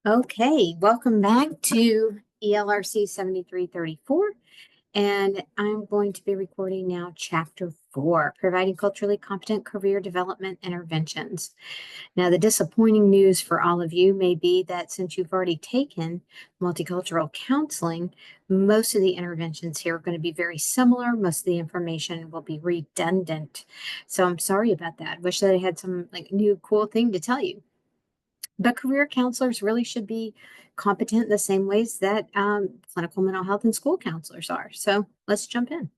Okay, welcome back to ELRC 7334, and I'm going to be recording now Chapter 4, Providing Culturally Competent Career Development Interventions. Now, the disappointing news for all of you may be that since you've already taken multicultural counseling, most of the interventions here are going to be very similar. Most of the information will be redundant. So I'm sorry about that. Wish that I had some new cool thing to tell you. But career counselors really should be competent in the same ways that clinical mental health and school counselors are. So let's jump in.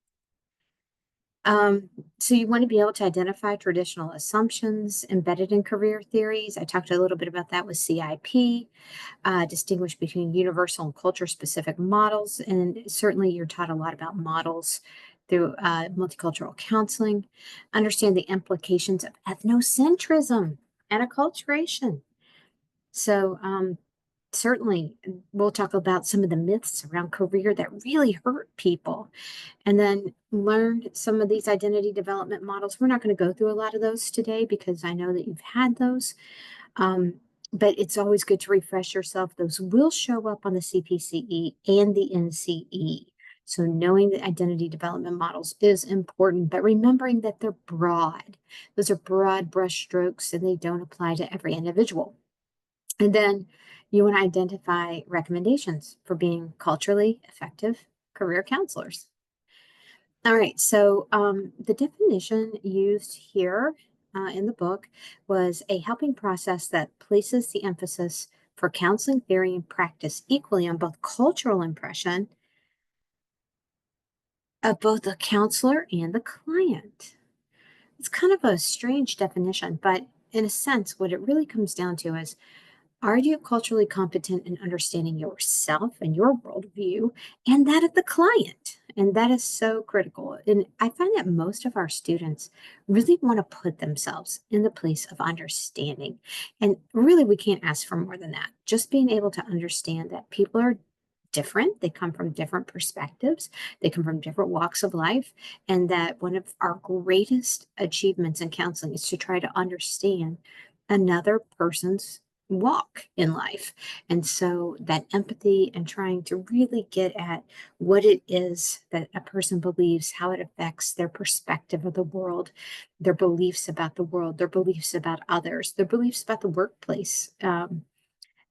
So you want to be able to identify traditional assumptions embedded in career theories. I talked a little bit about that with CIP, distinguish between universal and culture-specific models. And certainly you're taught a lot about models through multicultural counseling. Understand the implications of ethnocentrism and acculturation. So certainly we'll talk about some of the myths around career that really hurt people, and then learn some of these identity development models. We're not going to go through a lot of those today because I know that you've had those, but it's always good to refresh yourself. Those will show up on the CPCE and the NCE. So knowing the identity development models is important, but remembering that they're broad. Those are broad brush strokes and they don't apply to every individual. And then you want to identify recommendations for being culturally effective career counselors. All right, so the definition used here in the book was a helping process that places the emphasis for counseling theory and practice equally on both cultural impression of both the counselor and the client. It's kind of a strange definition, but in a sense, what it really comes down to is, are you culturally competent in understanding yourself and your worldview and that of the client? And that is so critical. And I find that most of our students really want to put themselves in the place of understanding. And really, we can't ask for more than that. Just being able to understand that people are different, they come from different perspectives, they come from different walks of life, and that one of our greatest achievements in counseling is to try to understand another person's walk in life. And so that empathy and trying to really get at what it is that a person believes, how it affects their perspective of the world, their beliefs about the world, their beliefs about others, their beliefs about the workplace.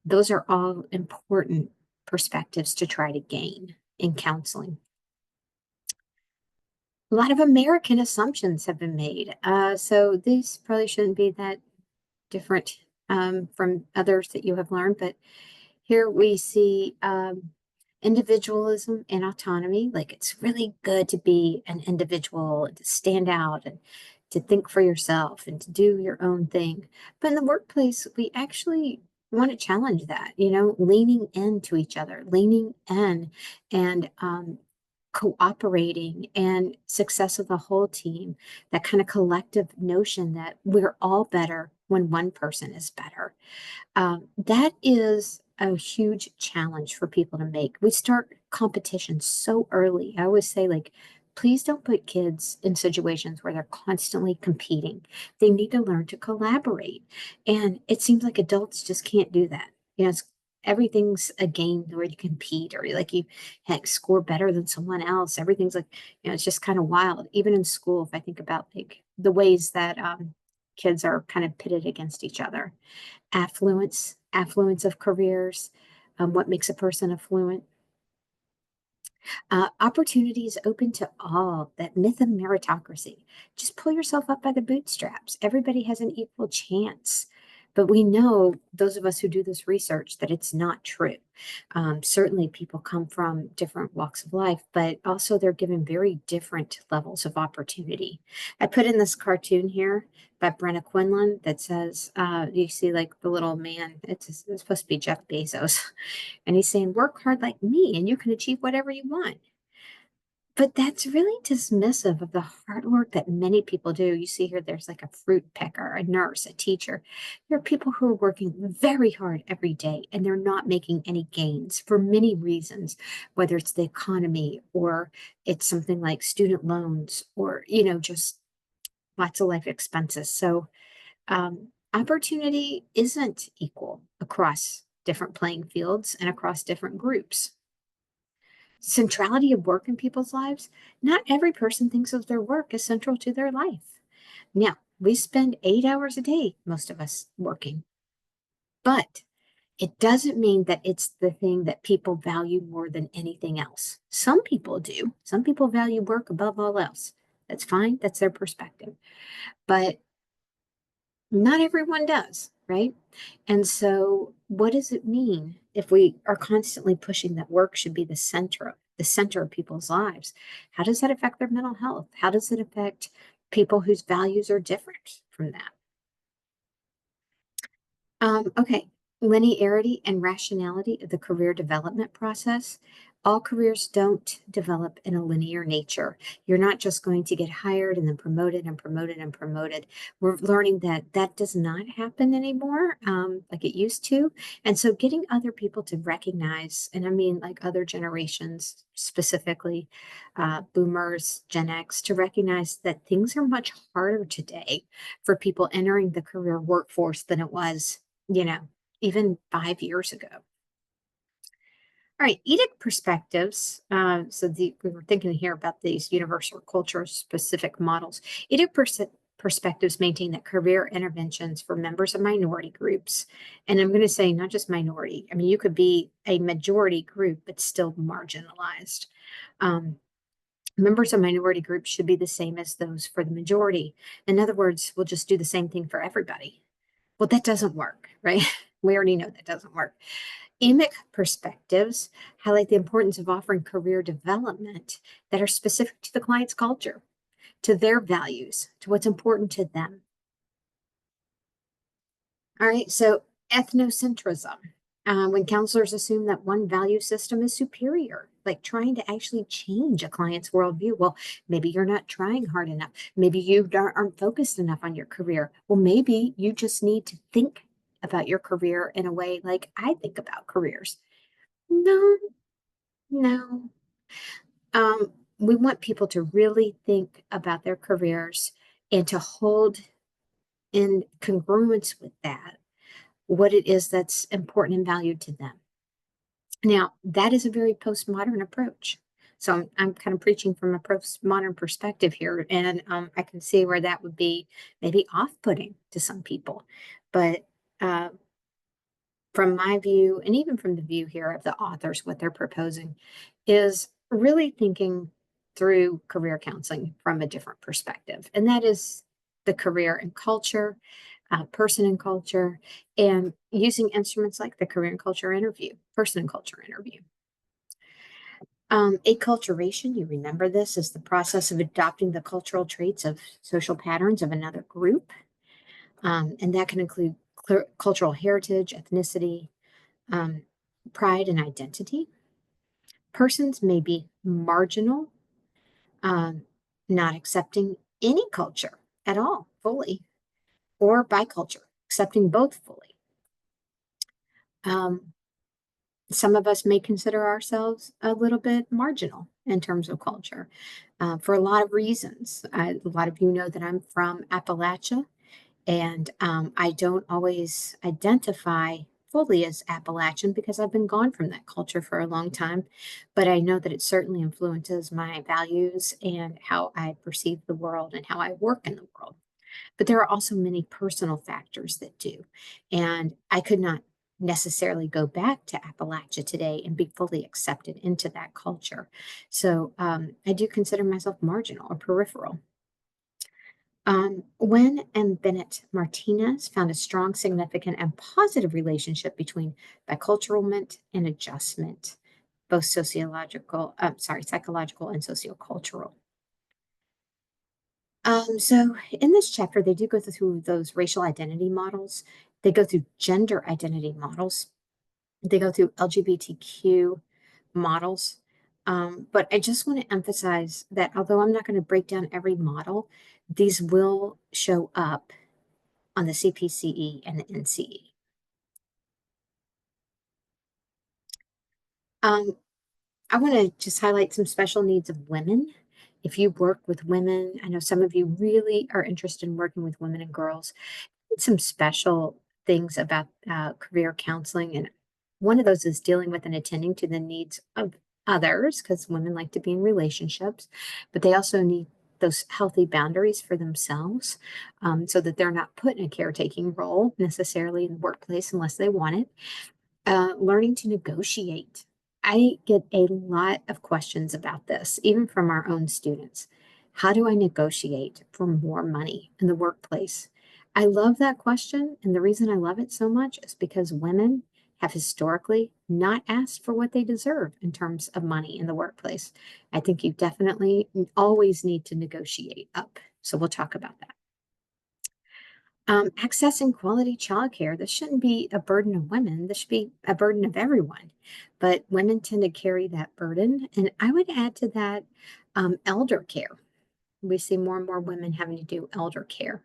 Those are all important perspectives to try to gain in counseling. A lot of American assumptions have been made. So these probably shouldn't be that different from others that you have learned, but here we see individualism and autonomy. Like it's really good to be an individual and to stand out and to think for yourself and to do your own thing. But in the workplace, we actually want to challenge that, leaning into each other, leaning in and cooperating and success of the whole team, that kind of collective notion that we're all better when one person is better. That is a huge challenge for people to make. We start competition so early. I always say, please don't put kids in situations where they're constantly competing. They need to learn to collaborate. And it seems like adults just can't do that. Everything's a game where you compete or you score better than someone else. Everything's it's just kind of wild. Even in school, if I think about the ways that kids are kind of pitted against each other. Affluence of careers, what makes a person affluent. Opportunities open to all, that myth of meritocracy. Just pull yourself up by the bootstraps. Everybody has an equal chance. But we know, those of us who do this research, that it's not true. Certainly people come from different walks of life, but also they're given very different levels of opportunity. I put in this cartoon here by Brenna Quinlan that says, you see the little man, it's supposed to be Jeff Bezos, and he's saying, work hard like me and you can achieve whatever you want. But that's really dismissive of the hard work that many people do. You see here, there's a fruit picker, a nurse, a teacher. There are people who are working very hard every day and they're not making any gains for many reasons, whether it's the economy or it's something like student loans or, just lots of life expenses. So opportunity isn't equal across different playing fields and across different groups. Centrality of work in people's lives. Not every person thinks of their work as central to their life. Now, we spend 8 hours a day, most of us working, but it doesn't mean that it's the thing that people value more than anything else. Some people do. Some people value work above all else. That's fine. That's their perspective. But not everyone does, right? And so what does it mean if we are constantly pushing that work should be the center of people's lives? How does that affect their mental health? How does it affect people whose values are different from that? Okay. Linearity and rationality of the career development process. All careers don't develop in a linear nature. You're not just going to get hired and then promoted and promoted and promoted. We're learning that that does not happen anymore, like it used to. And so getting other people to recognize, and I mean like other generations, specifically boomers, Gen X, to recognize that things are much harder today for people entering the career workforce than it was, even 5 years ago. All right, edict perspectives. We were thinking here about these universal culture specific models. Edict perspectives maintain that career interventions for members of minority groups, and I'm going to say not just minority, I mean, you could be a majority group, but still marginalized. Um, Members of minority groups should be the same as those for the majority. In other words, we'll just do the same thing for everybody. Well, that doesn't work, right? We already know that doesn't work. EMIC perspectives highlight the importance of offering career development that are specific to the client's culture, to their values, to what's important to them. All right, so ethnocentrism. When counselors assume that one value system is superior, like trying to actually change a client's worldview. Well, maybe you're not trying hard enough. Maybe you aren't focused enough on your career. Well, maybe you just need to think about your career in a way like I think about careers. No, no. We want people to really think about their careers and to hold in congruence with that what it is that's important and valued to them. Now, that is a very postmodern approach. So I'm kind of preaching from a postmodern perspective here, and I can see where that would be maybe off-putting to some people. But uh, from my view, and even from the view here of the authors, what they're proposing is really thinking through career counseling from a different perspective. And that is the career and culture, person and culture, and using instruments like the career and culture interview, person and culture interview. Acculturation, you remember this, is the process of adopting the cultural traits of social patterns of another group. And that can include cultural heritage, ethnicity, um, pride, and identity. Persons may be marginal, um, not accepting any culture at all fully, or biculture, accepting both fully. Um, some of us may consider ourselves a little bit marginal in terms of culture for a lot of reasons. A lot of you know that I'm from Appalachia, and I don't always identify fully as Appalachian because I've been gone from that culture for a long time. But I know that it certainly influences my values and how I perceive the world and how I work in the world. But there are also many personal factors that do. And I could not necessarily go back to Appalachia today and be fully accepted into that culture. So I do consider myself marginal or peripheral. Wen and Bennett Martinez found a strong, significant, and positive relationship between biculturalment and adjustment, both psychological and sociocultural. So in this chapter, they do go through those racial identity models. They go through gender identity models. They go through LGBTQ models. But I just want to emphasize that although I'm not going to break down every model, these will show up on the CPCE and the NCE. Um, I want to just highlight some special needs of women. If you work with women, I know some of you really are interested in working with women and girls. Some special things about career counseling, and One of those is dealing with and attending to the needs of others, because women like to be in relationships, but they also need those healthy boundaries for themselves, so that they're not put in a caretaking role necessarily in the workplace unless they want it. Learning to negotiate. I get a lot of questions about this, even from our own students. How do I negotiate for more money in the workplace? I love that question. And the reason I love it so much is because women have historically not asked for what they deserve in terms of money in the workplace. I think you definitely always need to negotiate up. So we'll talk about that. Accessing quality childcare. This shouldn't be a burden of women. This should be a burden of everyone. But women tend to carry that burden. And I would add to that elder care. We see more and more women having to do elder care.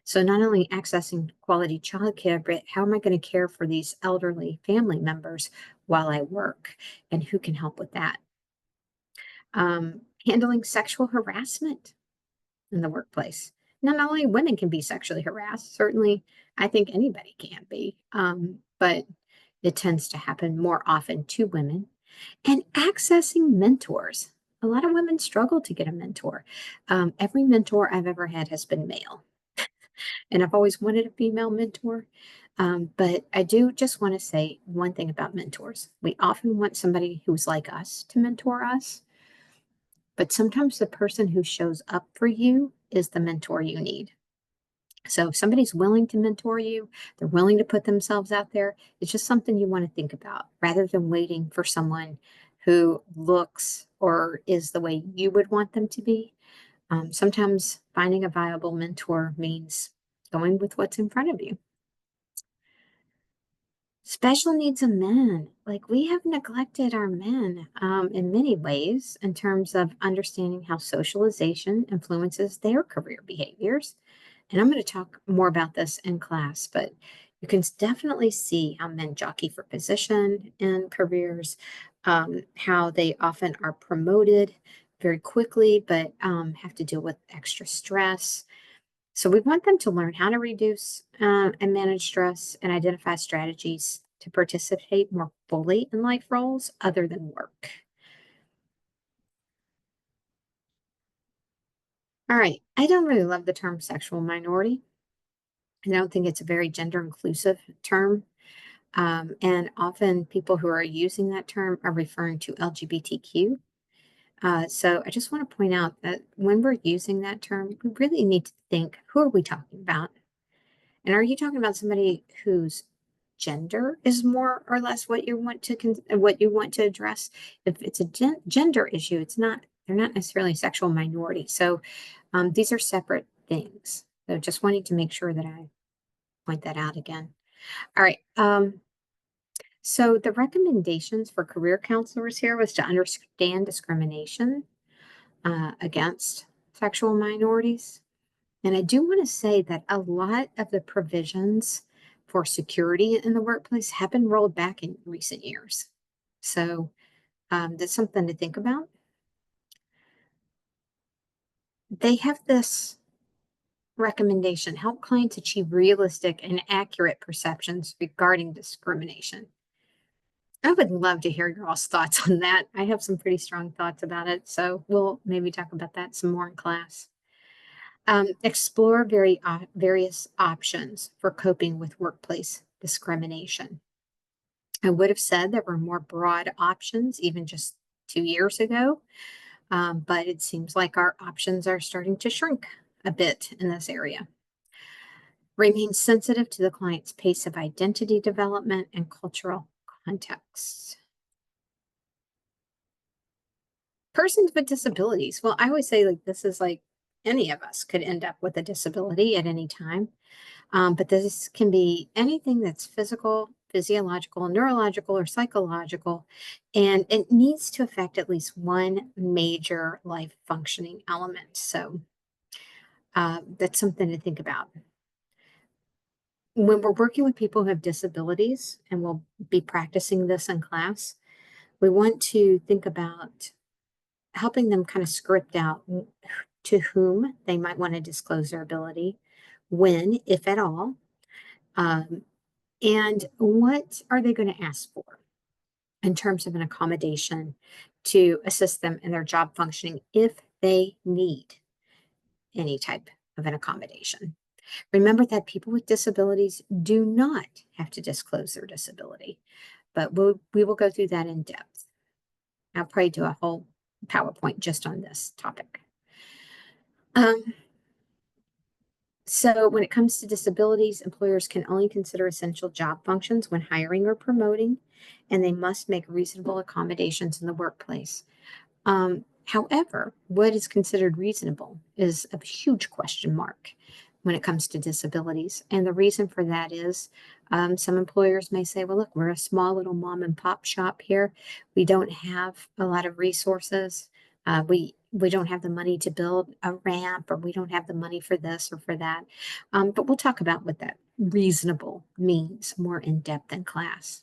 So not only accessing quality childcare, but how am I going to care for these elderly family members while I work? And who can help with that? Handling sexual harassment in the workplace. Not only women can be sexually harassed, certainly I think anybody can be, but it tends to happen more often to women. And accessing mentors. A lot of women struggle to get a mentor. Every mentor I've ever had has been male, and I've always wanted a female mentor. But I do just want to say one thing about mentors. We often want somebody who's like us to mentor us, but sometimes the person who shows up for you is the mentor you need. So if somebody's willing to mentor you, they're willing to put themselves out there, it's just something you want to think about rather than waiting for someone who looks or is the way you would want them to be. Sometimes finding a viable mentor means going with what's in front of you. Special needs of men. Like we have neglected our men in many ways in terms of understanding how socialization influences their career behaviors. And I'm going to talk more about this in class, but you can definitely see how men jockey for position in careers, how they often are promoted very quickly, but have to deal with extra stress. So we want them to learn how to reduce and manage stress and identify strategies to participate more fully in life roles other than work. All right. I don't really love the term sexual minority. I don't think it's a very gender inclusive term. And often people who are using that term are referring to LGBTQ. So I just want to point out that when we're using that term, we really need to think, who are we talking about? And are you talking about somebody whose gender is more or less what you want to what you want to address? If it's a gender issue, it's not. They're not necessarily a sexual minority. So these are separate things. So just wanting to make sure that I point that out again. All right. So the recommendations for career counselors here was to understand discrimination against sexual minorities. And I do want to say that a lot of the provisions for security in the workplace have been rolled back in recent years. So that's something to think about. They have this recommendation, help clients achieve realistic and accurate perceptions regarding discrimination. I would love to hear your all's thoughts on that. I have some pretty strong thoughts about it, so we'll maybe talk about that some more in class. Explore various options for coping with workplace discrimination. I would have said there were more broad options even just 2 years ago, but it seems like our options are starting to shrink a bit in this area. Remain sensitive to the client's pace of identity development and cultural context. Persons with disabilities. Well, I always say like this is like any of us could end up with a disability at any time. But this can be anything that's physical, physiological, neurological, or psychological, and it needs to affect at least one major life functioning element. So that's something to think about. When we're working with people who have disabilities, and we'll be practicing this in class, we want to think about helping them kind of script out to whom they might want to disclose their ability, when, if at all, um, And what are they going to ask for in terms of an accommodation to assist them in their job functioning if they need any type of an accommodation? Remember that people with disabilities do not have to disclose their disability, but we will go through that in depth. I'll probably do a whole PowerPoint just on this topic. So when it comes to disabilities, employers can only consider essential job functions when hiring or promoting, and they must make reasonable accommodations in the workplace. However, what is considered reasonable is a huge question mark when it comes to disabilities. And the reason for that is some employers may say, well, look, we're a small little mom and pop shop here. We don't have a lot of resources. We don't have the money to build a ramp, or we don't have the money for this or for that. But we'll talk about what that reasonable means more in depth in class.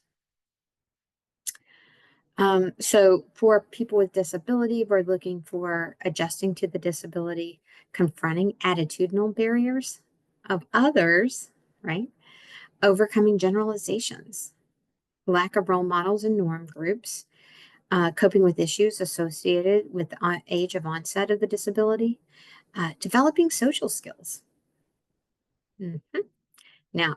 So for people with disability, we're looking for adjusting to the disability, confronting attitudinal barriers of others, right? Overcoming generalizations, lack of role models and norm groups, coping with issues associated with the age of onset of the disability, developing social skills. Now,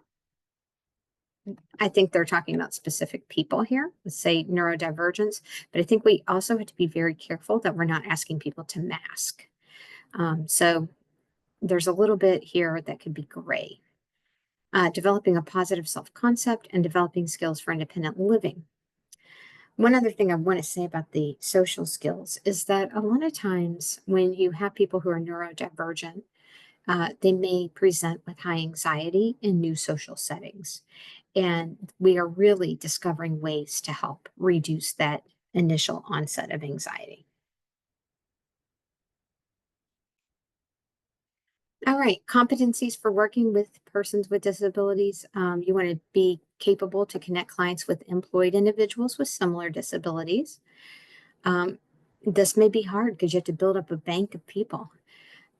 I think they're talking about specific people here, let's say neurodivergence, but I think we also have to be very careful that we're not asking people to mask. So there's a little bit here that could be gray. Developing a positive self-concept and developing skills for independent living. One other thing I want to say about the social skills is that a lot of times when you have people who are neurodivergent, they may present with high anxiety in new social settings. And we are really discovering ways to help reduce that initial onset of anxiety. All right, competencies for working with persons with disabilities. You want to be capable to connect clients with employed individuals with similar disabilities. This may be hard because you have to build up a bank of people.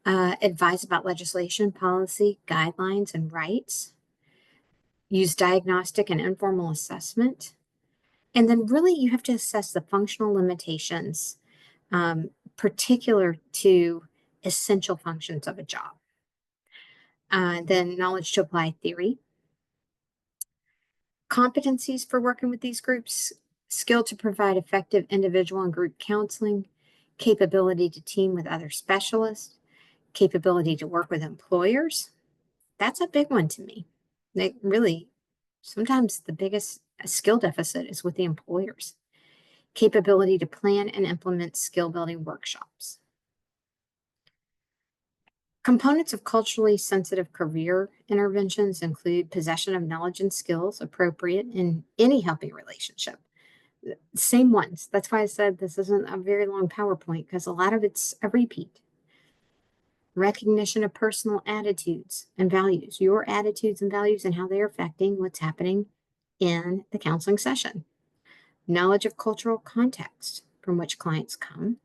Advise about legislation, policy, guidelines, and rights. Use diagnostic and informal assessment. And then really you have to assess the functional limitations, particular to essential functions of a job. Then knowledge to apply theory. Competencies for working with these groups, skill to provide effective individual and group counseling, capability to team with other specialists, capability to work with employers. That's a big one to me. They really, sometimes the biggest skill deficit is with the employers. Capability to plan and implement skill building workshops. Components of culturally sensitive career interventions include possession of knowledge and skills appropriate in any healthy relationship. Same ones. That's why I said this isn't a very long PowerPoint, because a lot of it's a repeat. Recognition of personal attitudes and values, your attitudes and values and how they're affecting what's happening in the counseling session. Knowledge of cultural context from which clients come.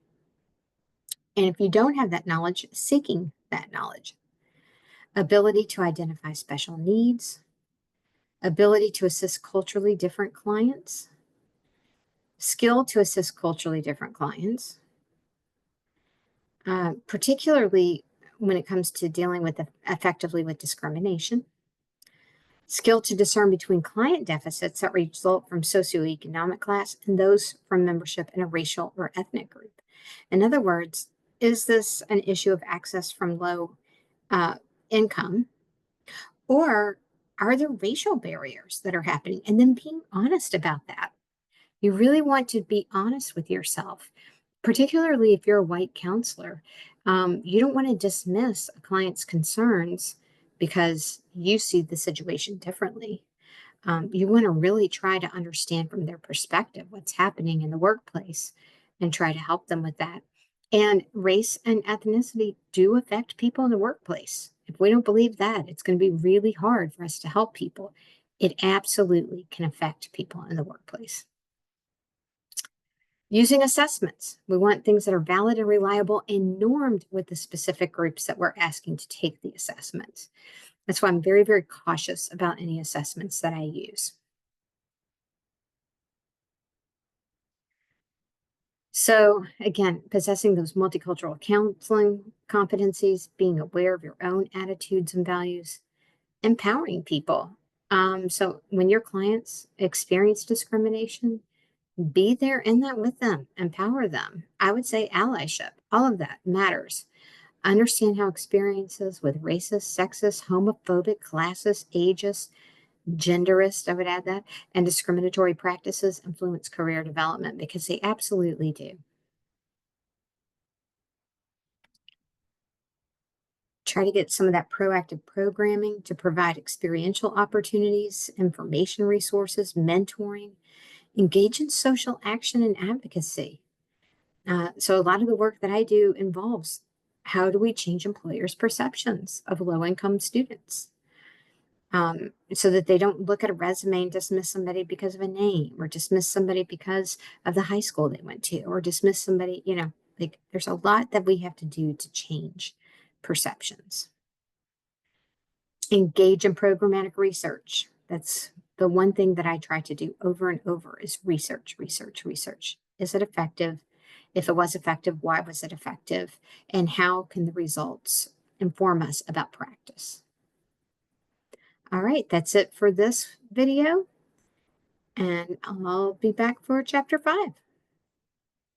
And if you don't have that knowledge, seeking that knowledge. Ability to identify special needs. Ability to assist culturally different clients. Skill to assist culturally different clients. Particularly when it comes to dealing with effectively with discrimination. Skill to discern between client deficits that result from socioeconomic class and those from membership in a racial or ethnic group. In other words, is this an issue of access from low income, or are there racial barriers that are happening? And then being honest about that. You really want to be honest with yourself, particularly if you're a white counselor. You don't want to dismiss a client's concerns because you see the situation differently. You want to really try to understand from their perspective what's happening in the workplace and try to help them with that. And race and ethnicity do affect people in the workplace. If we don't believe that, it's going to be really hard for us to help people. It absolutely can affect people in the workplace. Using assessments, we want things that are valid and reliable and normed with the specific groups that we're asking to take the assessments. That's why I'm very, very cautious about any assessments that I use. So, again, possessing those multicultural counseling competencies, being aware of your own attitudes and values, empowering people. So, when your clients experience discrimination, be there in that with them, empower them. I would say allyship, all of that matters. Understand how experiences with racist, sexist, homophobic, classist, ageist, genderist, I would add that, and discriminatory practices influence career development because they absolutely do. Try to get some of that proactive programming to provide experiential opportunities, information resources, mentoring, engage in social action and advocacy. So, a lot of the work that I do involves how do we change employers' perceptions of low income students so that they don't look at a resume and dismiss somebody because of a name or dismiss somebody because of the high school they went to or dismiss somebody, like there's a lot that we have to do to change perceptions. Engage in programmatic research. That's the one thing that I try to do over and over is research, research, research. Is it effective? If it was effective, why was it effective? And how can the results inform us about practice? All right, that's it for this video, and I'll be back for chapter 5.